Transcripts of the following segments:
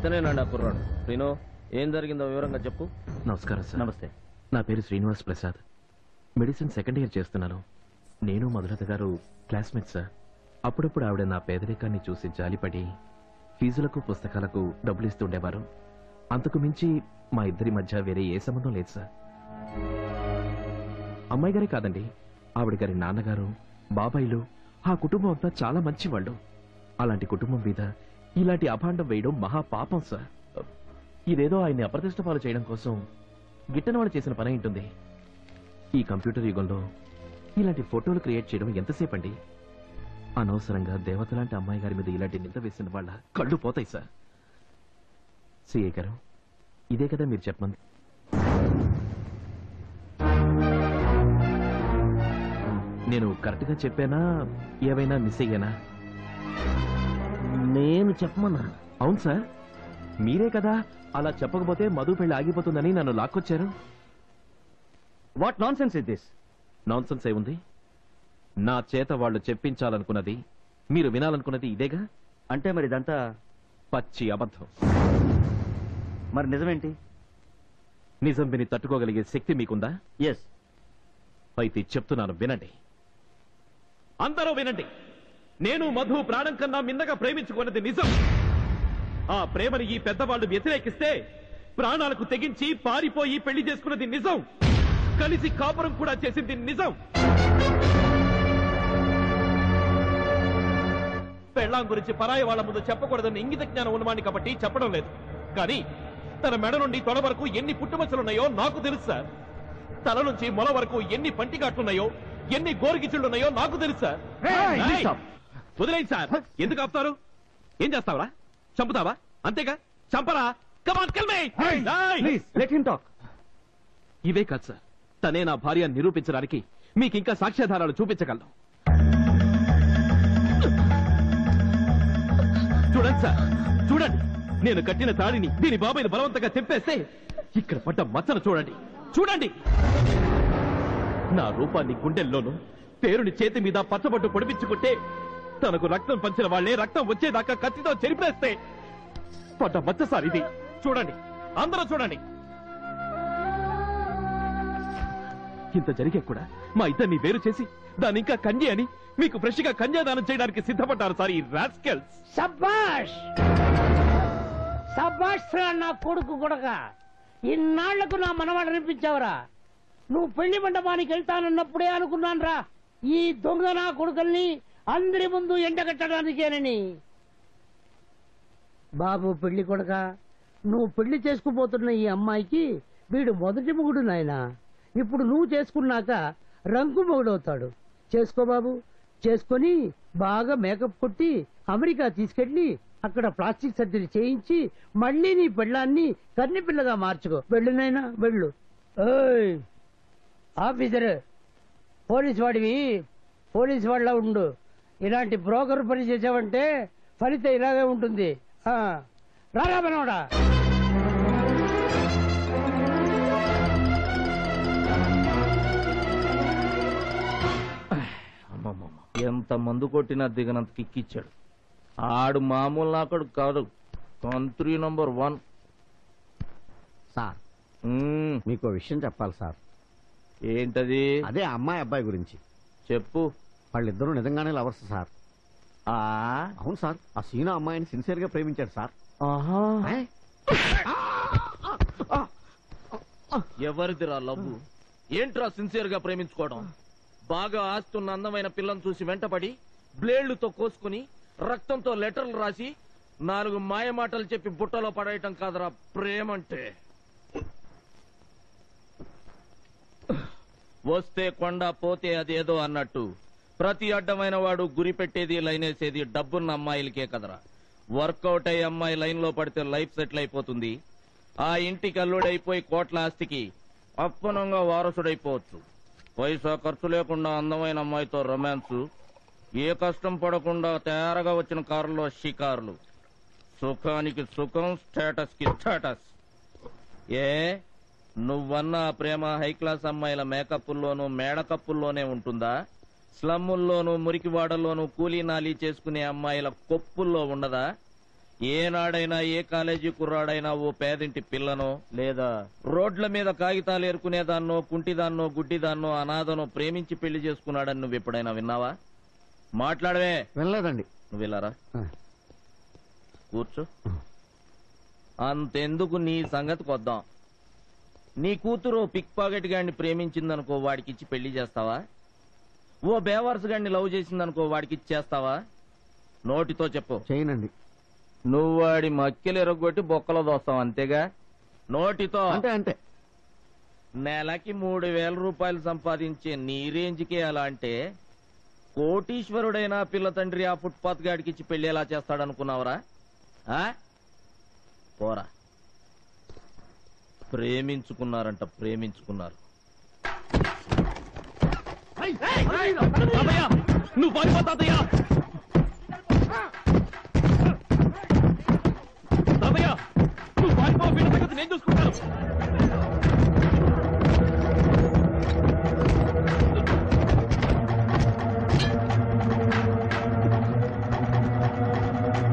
ఇతనేనండి ఆ కుర్రాడు. శ్రీను, ఏం జరిగిందో వివరంగా చెప్పు. నమస్కారం సార్. నమస్తే. నా పేరు Srinivas Prasad. Medicine second year చేస్తున్నాను. నేను మధులత గారు క్లాస్మేట్ సార్. అప్పుడప్పుడు ఆవిడ నా పేదరికాన్ని చూసి జాలిపడి ఫీజులకు పుస్తకాలకు డబ్బులు ఇస్తుండేవారు. అంతకు మించి మా ఇద్దరి మధ్య వేరే ఏ సంబంధం లేదు సార్. అమ్మాయి గారే కాదండి, ఆవిడ గారి నాన్నగారు, బాబాయిలు, ఆ కుటుంబం అంతా చాలా మంచివాళ్ళు. అలాంటి కుటుంబం మీద ఇలాంటి అభాండం వేయడం మహాపాపం సార్. ఇదేదో ఆయన్ని అప్రతిష్ట పాలు చేయడం కోసం గిట్టని వాళ్ళు చేసిన పని ఉంటుంది. ఈ కంప్యూటర్ యుగంలో ఇలాంటి ఫోటోలు క్రియేట్ చేయడం ఎంతసేపు అండి? అనవసరంగా దేవత లాంటి అమ్మాయి గారి మీద ఇలాంటి నింద వేసిన వాళ్ళ కళ్ళు పోతాయి సార్. సిఐ గారు, ఇదే కదా మీరు చెప్పమంది? నేను కరెక్ట్ గా చెప్పానా, ఏవైనా మిస్ అయ్యానా? నేను చెప్పమన్నా? అవును సార్, మీరే కదా అలా చెప్పకపోతే మధు పెళ్లి ఆగిపోతుందని నన్ను లాక్కొచ్చారు. What nonsense is this? Nonsense ఏముంది? నా చేత వాళ్ళు చెప్పించాలనుకున్నది, మీరు వినాలనుకున్నది ఇదేగా. అంటే మరి ఇదంతా పచ్చి అబద్ధం. మరి నిజమేంటి? నిజం విని తట్టుకోగలిగే శక్తి మీకుందా? ఎస్. అయితే చెప్తున్నాను, వినండి. అందరూ వినండి. నేను మధు ప్రాణం కన్నా మిన్నగా ప్రేమించుకున్నది నిజం. ఆ ప్రేమని ఈ పెద్దవాళ్లు వ్యతిరేకిస్తే ప్రాణాలకు తెగించి పారిపోయి పెళ్లి చేసుకున్నది నిజం. కలిసి కాపురం కూడా చేసింది నిజం. పెళ్ళాం గురించి పరాయి వాళ్ళ ముందు చెప్పకూడదని ఇంగిత జ్ఞానం ఉన్నవాడిని కాబట్టి చెప్పడం లేదు. కానీ తన మెడ నుండి తొడ వరకు ఎన్ని పుట్టుమచ్చలున్నాయో నాకు తెలుసు సార్. తల నుంచి మొల వరకు ఎన్ని పంటిగాట్లున్నాయో, ఎన్ని గోరుగిచ్చులున్నాయో నాకు తెలుసు సార్. వదిలేండి సార్. ఎందుకు ఆపుతారు? ఏం చేస్తావరా? చంపుతావా? అంతేగా, చంపరా. Come on kill me. Please let him talk. ఇవే కాదు సార్, తనే నా భార్య నిరూపించడానికి మీకు ఇంకా సాక్ష్యాధారాలు చూపించగలను. చూడండి సార్, చూడండి. నేను కట్టిన తాడిని దీని బాబాయిని బలవంతంగా తెంపేస్తే ఇక్కడ పడ్డ మచ్చను చూడండి. చూడండి, నా రూపాన్ని గుండెల్లోనూ, పేరుని చేతి మీద పచ్చబట్టు పొడిపించుకుంటే తనకు రక్తం పంచిన వాళ్లే రక్తం వచ్చేదాకా కత్తితో చెరిపేస్తే పడ్డ మచ్చ సార్ ఇది. చూడండి, అందరూ చూడండి. ఇంత జరిగే కూడా మా ఇద్దరిని వేరు చేసి దాన్ని ఇంకా కన్య అని మీకు ఫ్రెష్ గా కన్యాదానం చేయడానికి సిద్ధపడ్డారు సార్ ఈ రాస్కెల్స్. సబ్బాష్ సబ్బాష్ రా నా కొడుకు కొడక. ఇన్నాళ్లకు నా మనవాడు అనిపించావురా. నువ్వు పెళ్లి మండపానికి వెళ్తానన్నప్పుడే అనుకున్నాను రా, ఈ దొంగ నా కొడుకుల్ని అందరి ముందు ఎండగట్టడానికేనని. బాబు పెళ్లి కొడక, నువ్వు పెళ్లి చేసుకుపోతున్న ఈ అమ్మాయికి వీడు మొదటి మొగుడు నాయనా. ఇప్పుడు నువ్వు చేసుకున్నాక రంగు మొగుడవుతాడు. చేసుకో బాబు, చేసుకొని బాగా మేకప్ కొట్టి అమెరికా తీసుకెళ్లి అక్కడ ప్లాస్టిక్ సర్జరీ చేయించి మళ్ళీ నీ పెళ్ళాన్ని కన్ని పిల్లగా మార్చుకో. వెళ్ళు నాయనా, వెళ్ళు. ఓయ్ ఆఫీసర్, పోలీసు వాడివి పోలీసు వాళ్ళ ఉండు. ఇలాంటి బ్రోకర్ పని చేసావంటే ఫలితం ఇలాగే ఉంటుంది. రారా మనోడా. ఎంత మందు కొట్టినా దిగనంత కిక్కిచ్చాడు. ఆడు మామూలు నాకడు కాదు, కంట్రీ నంబర్ 1. సార్, మీకు విషయం చెప్పాలి సార్. ఏంటది? అదే అమ్మాయి అబ్బాయి గురించి. చెప్పు. వాళ్ళిద్దరూ నిజంగానే లవర్స్ సార్. అవును సార్, ఆ సీనా అమ్మాయిని సిన్సియర్ గా ప్రేమించాడు సార్. ఎవరిదిరా లవ్వు? ఏంట్రా సిన్సియర్ గా ప్రేమించుకోవడం? బాగా ఆస్తున్న అందమైన పిల్లని చూసి వెంటపడి బ్లేడ్లతో కోసుకుని రక్తంతో లెటర్లు రాసి 4 మాయ మాటలు చెప్పి బుట్టలో పడేయటం కాదురా ప్రేమంటే. వస్తే కొండ పోతే అదేదో అన్నట్టు ప్రతి అడ్డమైన వాడు గురి పెట్టేది లైనేసేది డబ్బున్న అమ్మాయిలకే కదరా. వర్కౌట్ అయ్యే అమ్మాయి లైన్ లో పడితే లైఫ్ సెటిల్ అయిపోతుంది. ఆ ఇంటికి అల్లుడైపోయి కోట్ల ఆస్తికి అప్పనంగా వారసుడైపోవచ్చు. పైసా ఖర్చు లేకుండా అందమైన అమ్మాయితో రొమాన్స్, ఏ కష్టం పడకుండా తయారుగా వచ్చిన కారులో షికార్లు. సుఖానికి సుఖం, స్టేటస్ కి స్టేటస్. ఏ నువ్వన్న ప్రేమ హై క్లాస్ అమ్మాయిల మేకప్పుల్లోనూ మేడకప్పుల్లోనే ఉంటుందా? స్లమ్ముల్లోనూ మురికివాడల్లోనూ కూలీ నాలీ చేసుకునే అమ్మాయిల కొప్పుల్లో ఉండదా? ఏనాడైనా ఏ కాలేజీ కుర్రాడైనా ఓ పేదింటి పిల్లనో లేదా రోడ్ల మీద కాగితాలు ఏరుకునేదాన్నో కుంటిదాన్నో గుడ్డిదాన్నో అనాథనో ప్రేమించి పెళ్లి చేసుకున్నాడని నువ్వు ఎప్పుడైనా విన్నావా? మాట్లాడవే. వెళ్ళలేదండి. నువ్వు వెళ్ళారా? కూర్చో. అంతెందుకు, నీ సంగతికి వద్దాం. నీ కూతురు పిక్ పాకెట్ గాడిని ప్రేమించిందనుకో, వాడికిచ్చి పెళ్లి చేస్తావా? ఓ బేవర్స్ గాడిని లవ్ చేసిందనుకో, వాడికిచ్చి చేస్తావా? నోటితో చెప్పు. చేయనండి. నువ్వు వాడి మక్కెలు ఎరగొట్టి బొక్కలో దోస్తావు, అంతేగా? నోటితో. అంటే అంటే నెలకి 3,000 రూపాయలు సంపాదించే నీ రేంజ్కే అలా అంటే కోటీశ్వరుడైనా పిల్ల తండ్రి ఆ ఫుట్పాత్ గాడికిచ్చి పెళ్లి ఎలా చేస్తాడనుకున్నావురా? పోరా. ప్రేమించుకున్నారంట, ప్రేమించుకున్నారు. నువ్వు పారిపోతాదయ్యా. తాతయ్య, నువ్వు పారిపో, వీళ్ళ సంగతి నేను చూసుకుంటాను.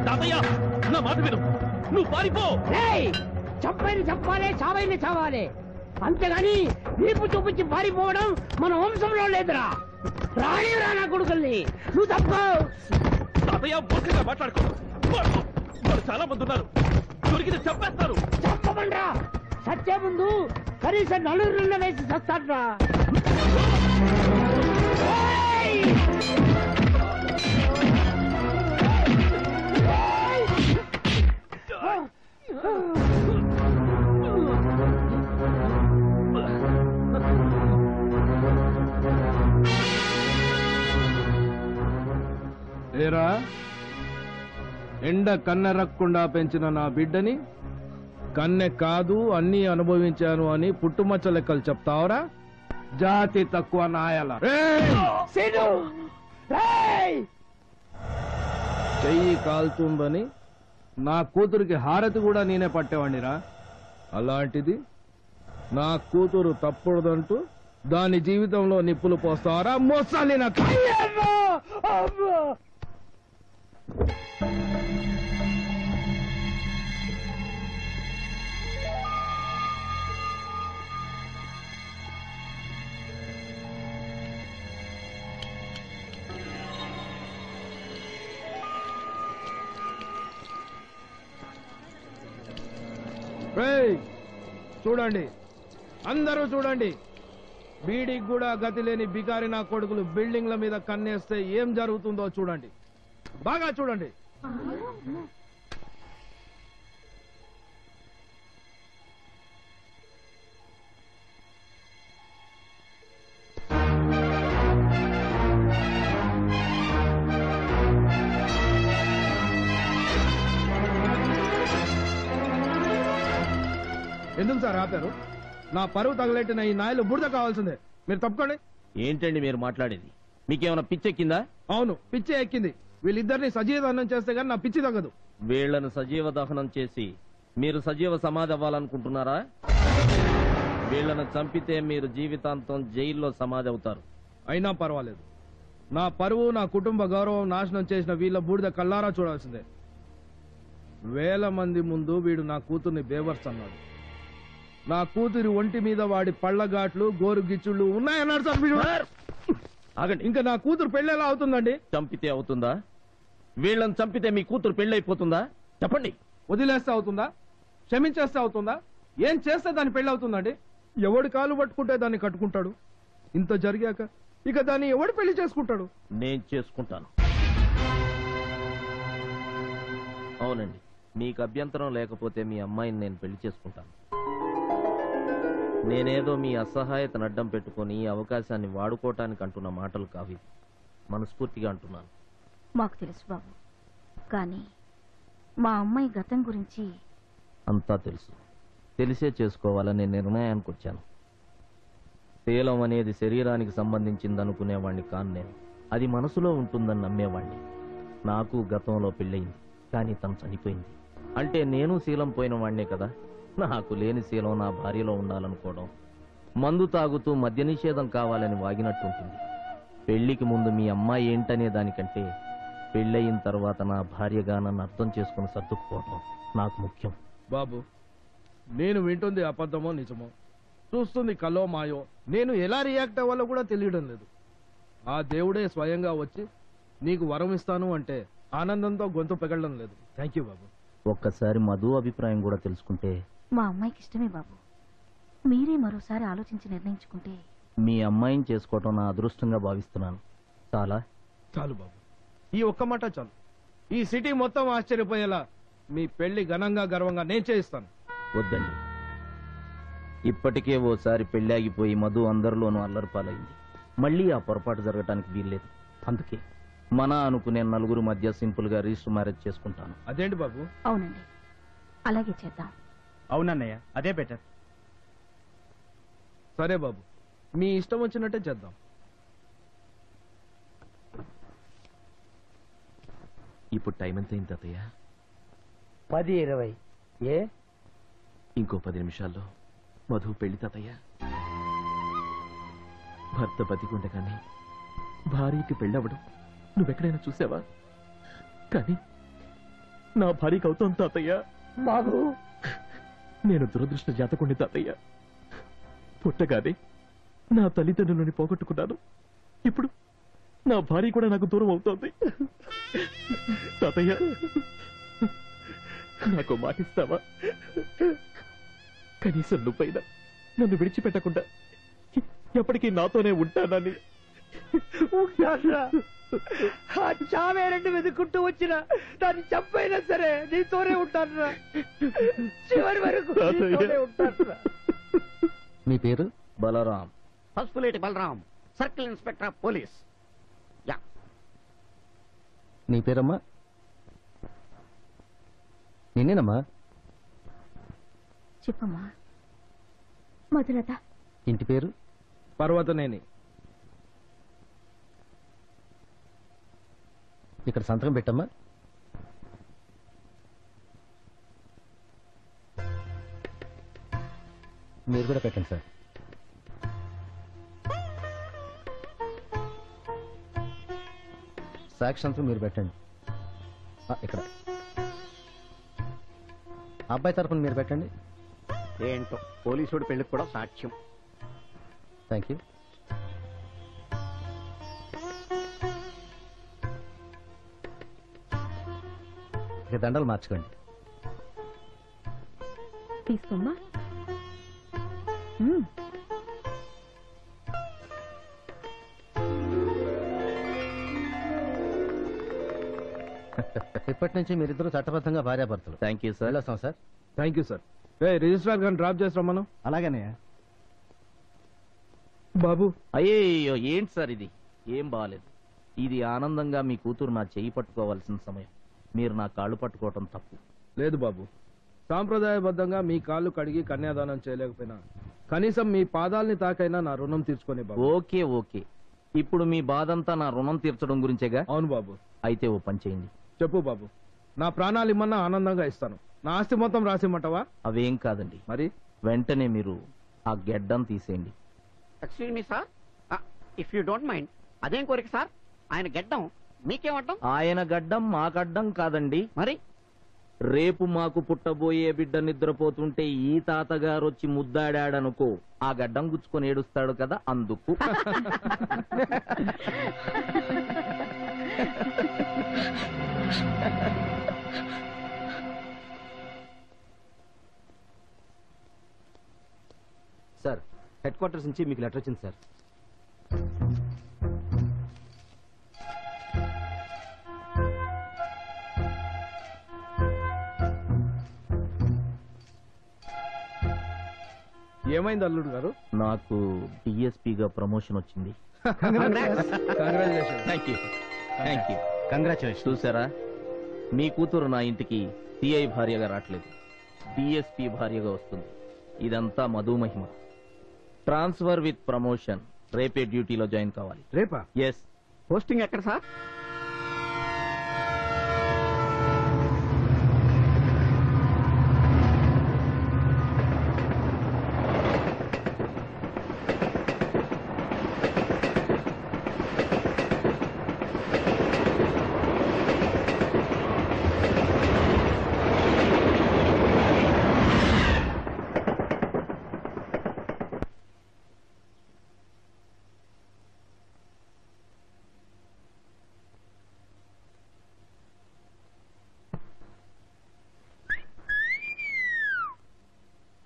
తాతయ్య, నా మాట విను, నువ్వు పారిపో. చంపైని చంపాలి, చావైని చావాలి, అంతేగాని వీపు చూపించి పారిపోవడం మన వంశంలో లేదురా. రాణి రానా కొడుకుల్ని నువ్వు తప్పు. తాతయ్య, మూర్ఖంగా మాట్లాడుకో. వాళ్ళు చాలా మంది ఉన్నారు, దొరికితే చంపేస్తారు. చంపమండ్రా, సత్య ముందు కనీసం 4 వేసి చస్తాడ్రా. ఏరా, ఎండ కన్నెరక్కుండా పెంచిన నా బిడ్డని కన్నె కాదు అన్నీ అనుభవించాను అని పుట్టుమచ్చ లెక్కలు చెప్తావరా? జాతి తక్కువ నాయల. చెయ్యి కాలుతుందని నా కూతురికి హారతి కూడా నేనే పట్టేవాడిరా. అలాంటిది నా కూతురు తప్పడదంటూ దాని జీవితంలో నిప్పులు పోస్తావరా? మోసాలి నా చూడండి, అందరూ చూడండి. బీడికి కూడా గతి లేని బికారి నా కొడుకులు బిల్డింగ్ల మీద కన్నేస్తే ఏం జరుగుతుందో చూడండి, బాగా చూడండి. ఎందుకు సార్ ఆపారు? నా పరువు తగలెట్టిన ఈ నాయలు బురద కావాల్సిందే. మీరు తప్పుకోండి. ఏంటండి మీరు మాట్లాడేది? మీకేమైనా పిచ్చెక్కిందా? అవును, పిచ్చే ఎక్కింది. వీళ్ళిద్దరిని సజీవ దహనం చేస్తే గానీ నా పిచ్చి తగ్గదు. వీళ్లను సజీవ దహనం చేసి మీరు సజీవ సమాధి అవ్వాలనుకుంటున్నారా? వీళ్లను చంపితే మీరు జీవితాంతం జైల్లో సమాధి అవుతారు. అయినా పర్వాలేదు, నా పరువు నా కుటుంబ గౌరవం నాశనం చేసిన వీళ్ళ బూడిద కల్లారా చూడాల్సిందే. 1000 మంది ముందు వీడు నా కూతుర్ని బేవర్స్ అన్నాడు. నా కూతురి ఒంటి మీద వాడి పళ్ళగాట్లు గోరు గిచ్చుళ్ళు ఉన్నాయన్నాడు సార్ వీడు. ఆగండి. ఇంకా నా కూతురు పెళ్లి ఎలా అవుతుందండి? చంపితే అవుతుందా? వీళ్ళని చంపితే మీ కూతురు పెళ్ళైపోతుందా? చెప్పండి. వదిలేస్తే అవుతుందా? క్షమించేస్తే అవుతుందా? ఏం చేస్తే దాన్ని పెళ్లి అవుతుందండి? ఎవడి కాలు పట్టుకుంటే దాన్ని కట్టుకుంటాడు. ఇంత జరిగాక ఇక దాన్ని ఎవడు పెళ్లి చేసుకుంటాడు? నేను చేసుకుంటాను. అవునండి, మీకు అభ్యంతరం లేకపోతే మీ అమ్మాయిని నేను పెళ్లి చేసుకుంటాను. నేనేదో మీ అసహాయతను అడ్డం పెట్టుకుని ఈ అవకాశాన్ని వాడుకోవటానికి అంటున్న మాటలు కావి, మనస్ఫూర్తిగా అంటున్నాను. మాకు తెలుసు బాబు, కానీ మా అమ్మాయి గతం గురించి అంతా తెలుసు. తెలిసే చేసుకోవాలనే నిర్ణయానికి వచ్చాను. శీలం అనేది శరీరానికి సంబంధించింది అనుకునేవాణ్ణి కాను నేను. అది మనసులో ఉంటుందని నమ్మేవాణ్ణి. నాకు గతంలో పెళ్ళయింది, కానీ తను చనిపోయింది. అంటే నేను శీలం పోయిన వాణ్ణే కదా. నాకు లేని శీలం నా భార్యలో ఉండాలనుకోవడం, మందు తాగుతూ మద్య నిషేధం కావాలని వాగినట్టుంటుంది. పెళ్లికి ముందు మీ అమ్మాయి ఏంటనే దానికంటే పెళ్ళయిన తర్వాత నా భార్యగా నన్ను అర్థం చేసుకుని సర్దుకుపోవటం నాకు ముఖ్యం. బాబు, నేను వింటుంది అబద్ధమో నిజమో, చూస్తుంది కలో మాయో, నేను ఎలా రియాక్ట్ అవ్వాలో కూడా తెలియడం లేదు. ఆ దేవుడే స్వయంగా వచ్చి నీకు వరం ఇస్తాను అంటే ఆనందంతో గొంతు పెగలడం లేదు. థ్యాంక్ యూ బాబు. ఒక్కసారి మధు అభిప్రాయం కూడా తెలుసుకుంటే. మా అమ్మాయికి ఇష్టమే బాబు. మీరే మరోసారి ఆలోచించి నిర్ణయించుకుంటే. మీ అమ్మాయిని చేసుకోవటం నా అదృష్టంగా భావిస్తున్నాను. చాలా చాలు బాబు, ఈ ఒక్క మాట చాలు. ఈ సిటీ మొత్తం ఆశ్చర్యపోయేలా మీ పెళ్లి ఘనంగా గర్వంగా నేను చేయిస్తాను. వద్దండి, ఇప్పటికే ఓసారి పెళ్ళాగిపోయి మధు అందరిలోనూ అల్లరిపాలైంది. మళ్ళీ ఆ పొరపాటు జరగటానికి వీల్లేదు. అందుకే మన అనుకునే నలుగురు మధ్య సింపుల్ గా రిజిస్టర్ మ్యారేజ్ చేసుకుంటాను. అదేంటి బాబు? అవునండి, అలాగే చేద్దాం. అవునన్నయ్య, అదే బెటర్. సరే బాబు, మీ ఇష్టం వచ్చినట్టే చేద్దాం. ఇప్పుడు టైం ఎంత అయింది తాతయ్య? 10-20. ఏ ఇంకో 10 నిమిషాల్లో మధు పెళ్లి తాతయ్య. భర్త బతికుండగానే భార్యకి పెళ్ళవడం నువ్వెక్కడైనా చూసావా? కానీ నా భార్యకి అవుతాం తాతయ్య. బాబు, నేను దురదృష్ట జాతకుండి తాతయ్య. పుట్టగానే నా తల్లిదండ్రులని పోగొట్టుకున్నాను. ఇప్పుడు నా భార్య కూడా నాకు దూరం అవుతోంది. తాతయ్య, నాకు మాటిస్తావా? కనీసం నువ్వైనా నన్ను విడిచిపెట్టకుండా ఎప్పటికీ నాతోనే ఉంటానని. ఉంటానురా. ఆ చావేరండి వెతుక్కుంటూ వచ్చిన దాన్ని చంపైనా సరే నీతోనే ఉంటానురా. చివరి వరకు నీతోనే ఉంటానురా. మీ పేరు? Balaram. Pasupuleti Balaram, circle inspector of police. Yeah. నీ పేరమ్మా? నేనేనమ్మా. చెప్పమ్మా. మధులత. ఇంటి పేరు? పర్వతనేని. ఇక్కడ సంతకం పెట్టమ్మా. మీరు కూడా పెట్టండి సార్. సాక్షి సంతకం మీరు పెట్టండి. ఇక్కడ అబ్బాయి తరఫున మీరు పెట్టండి. ఏంటో పోలీసుడు పెళ్లికి కూడా సాక్ష్యం. Thank you. ఇక దండలు మార్చుకోండి. తీసుకోమ్మా. ఇప్పటి నుంచి మీరిద్దరూ చట్టబద్ధంగా భార్యాభర్తలు. Thank you sir. వెళ్ళొస్తాం sir. Thank you sir. Registrar గారిని డ్రాప్ చేస్తాం మనం. అలాగనే. బాబు, అయ్యో ఏంటి సార్ ఇది? ఏం బాగాలేదు. ఇది ఆనందంగా మీ కూతురు నా చెయ్యి పట్టుకోవాల్సిన సమయం. మీరు నా కాళ్ళు పట్టుకోవటం తప్పు. లేదు బాబు, సాంప్రదాయబద్ధంగా మీ కాళ్ళు కడిగి కన్యాదానం చేయలేకపోయినా కనీసం మీ పాదాలని తాకైనా నా రుణం తీర్చుకొని బాబు. ఓకే ఓకే, ఇప్పుడు మీ బాధంతా నా రుణం తీర్చడం గురించేగా? అవును బాబు. అయితే ఓ పని చేయండి. చెప్పు బాబు. నా ప్రాణాలు ఇమ్మన్నా ఆనందంగా ఇస్తాను. నా ఆస్తి మొత్తం రాసిమ్మంటావా? అవేం కాదండి. మరి వెంటనే మీరు ఆ గెడ్డం తీసేయండి. Excuse me sir, if you don't mind. అదేం కోరిక సార్? ఆయన గెడ్డం మీకేమడ్డం? ఆయన గడ్డం మా గడ్డం కాదండి. మరి రేపు మాకు పుట్టబోయే బిడ్డ నిద్రపోతుంటే ఈ తాతగారు వచ్చి ముద్దాడాడనుకో, ఆ గడ్డం గుచ్చుకొని ఏడుస్తాడు కదా, అందుకు. సార్, హెడ్ క్వార్టర్స్ నుంచి మీకు లెటర్ వచ్చింది సార్. ఏమైంది అల్లుడు గారు? నాకు డిఎస్పీగా ప్రమోషన్ వచ్చింది. Congratulation. Thank you thank you. Congratulation. చూసారా, మీ కూతురు నా ఇంటికి సిఐ భార్యగా రావట్లేదు, డిఎస్పీ భార్యగా వస్తుంది. ఇదంతా మధు మహిమ. Transfer with promotion. రేపే డ్యూటీలో జాయిన్ కావాలి. రేపా? ఎస్. పోస్టింగ్ ఎక్కడ సార్?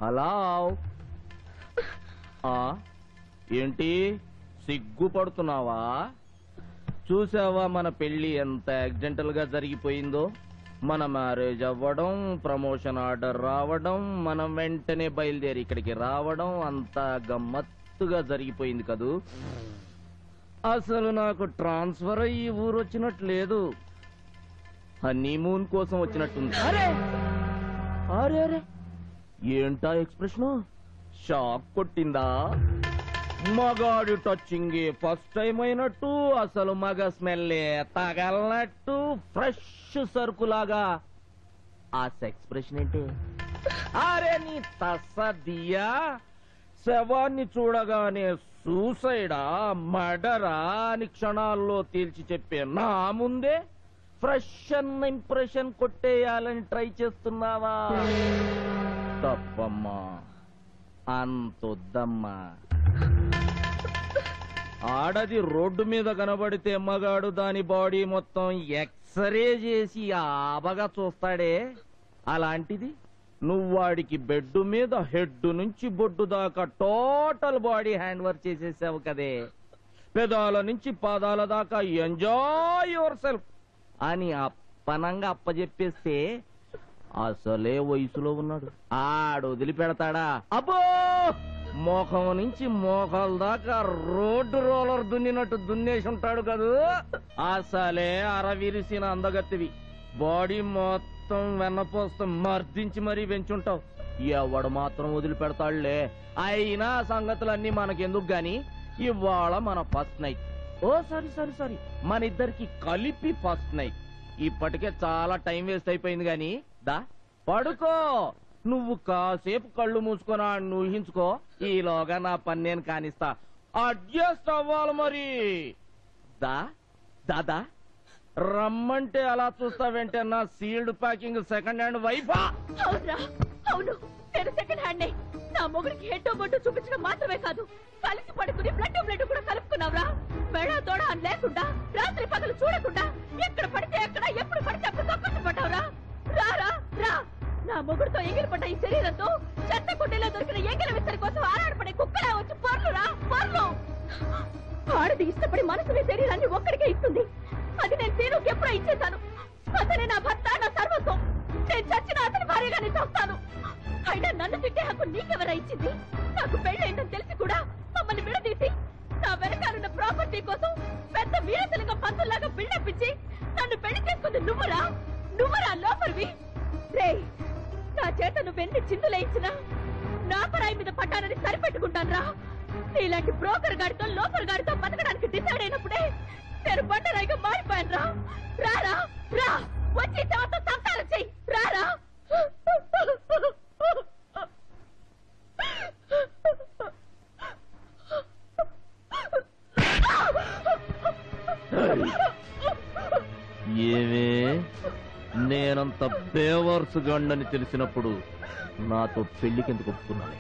హలో ఏంటి సిగ్గుపడుతున్నావా? చూసావా మన పెళ్లి ఎంత యాక్సిడెంటల్ గా జరిగిపోయిందో? మన మ్యారేజ్ అవ్వడం, ప్రమోషన్ ఆర్డర్ రావడం, మనం వెంటనే బయలుదేరి ఇక్కడికి రావడం అంతా గమ్మత్తుగా జరిగిపోయింది కదూ. అసలు నాకు ట్రాన్స్ఫర్ అయ్యి ఊరు వచ్చినట్లేదు, హనీమూన్ కోసం వచ్చినట్టుంది. అరే అరే అరే ఏంటా ఎక్స్ప్రెషన్? షాక్ కొట్టిందా? మగాడి టచింగ్ ఫస్ట్ టైం అయినట్టు, అసలు మగ స్మెల్లే తగలనట్టు, ఫ్రెష్ సరుకులాగా. ఆ ఎక్స్ప్రెషన్ ఏంటి? అరే నీ తస్సదియా, శవాన్ని చూడగానే సూసైడా మర్డరా అని క్షణాల్లో తేల్చి చెప్పే నా ముందే ఫ్రెష్ అన్న ఇంప్రెషన్ కొట్టేయాలని ట్రై చేస్తున్నావా? తప్పమ్మా, అంతొద్దమ్మా. ఆడది రోడ్డు మీద కనబడితే మగాడు దాని బాడీ మొత్తం ఎక్స్రే చేసి ఆబగా చూస్తాడే, అలాంటిది నువ్వు వాడికి బెడ్ మీద హెడ్ నుంచి బొడ్డు దాకా టోటల్ బాడీ హ్యాండ్ వర్క్ చేసేసావు కదే. పెదాల నుంచి పాదాల దాకా ఎంజాయ్ యువర్ సెల్ఫ్ అని అప్పనంగా అప్పజెప్పేస్తే అసలే వయసులో ఉన్నాడు, ఆడు వదిలిపెడతాడా? అబ్బో, మోఖం నుంచి మోకాల దాకా రోడ్డు రోలర్ దున్నినట్టు దున్నేసి ఉంటాడు కదూ. అసలే అరవిరిసిన అందగత్తివి, బాడీ మొత్తం వెన్నపోస్తం మర్దించి మరీ పెంచుంటావు. ఎవడు మాత్రం వదిలిపెడతాడులే. అయినా సంగతులన్నీ మనకెందుకు గాని, ఇవాళ మన ఫస్ట్ నైట్. ఓ సారీ సారీ సారీ, మన ఇద్దరికి కలిపి ఫస్ట్ నైట్. ఇప్పటికే చాలా టైం వేస్ట్ అయిపోయింది గాని దా పడుకో. నువ్వు కాసేపు కళ్ళు మూసుకొని ఆడిని ఊహించుకో, ఈలోగా నా పని నేను కానిస్తా. అడ్జస్ట్ అవ్వాలి మరి. దా దాదా రమ్మంటే అలా చూస్తావేంటే? నా సీల్డ్ ప్యాకింగ్ సెకండ్ హ్యాండ్ వైఫా? అవునరా, అవును, నేను సెకండ్ హ్యాండ్. నా మొగుడికి హెడ్ బొట్టు చూపించడం మాత్రమే కాదు, కలిసి పడుకుని బ్లడ్ కూడా కలుపుకున్నావురా. మెడ తోడ అని లేకుండా, రాత్రి పగలు చూడకుండా, ఎక్కడ పడితే ఎక్కడ, ఎప్పుడు పడితే అప్పుడు తొక్కట్టు పడ్డావురా. రారా రా, నా మొగుడితో ఎగిరిపడ్డ ఈ శరీరంతో చెత్త కుండీలో దొరికిన ఎంగిల విస్తరి కోసం ఆరాడపడే కుక్కలా వచ్చి పొర్లురా పొర్లు. ఆడది ఇష్టపడి మనసుని శరీరాన్ని ఒక్కడికే ఇస్తుంది, అది నేను తీరుకి ఎప్పుడో ఇచ్చేశాను. అతనే నా భర్త, నా సర్వస్వం. నేను చచ్చిన అతని భార్యగానే చస్తాను. అయినా నన్ను తిట్టే హక్కు నీకెవరా ఇచ్చింది? నాకు పెళ్ళైందని తెలిసి కూడా మమ్మల్ని విడదీసి నా వెనకాలన్న ప్రాపర్టీ కోసం పెద్ద వీరతలుగా పంతుల్లాగా బిల్డప్ ఇచ్చి నన్ను పెళ్లి చేసుకుంది నువ్వురా. నువ్వురా లోపలివి. రే, నా చేత నువ్వెన్ని చిందులే ఇచ్చినా నా పరాయి మీద పట్టానని సరిపెట్టుకుంటాను రా. నీలాంటి బ్రోకర్ గాడితో లోపల్ గాడితో బతకడానికి డిసైడ్ అయినప్పుడే నేను బండరాయిగా మారిపోయాను రా. రారా రా, వచ్చి తమతో సంసారం చెయ్యి. రారా. ఏమే, నేనంత బేవర్స్ గండని తెలిసినప్పుడు నాతో పెళ్లికెందుకు ఒప్పుకున్నాను?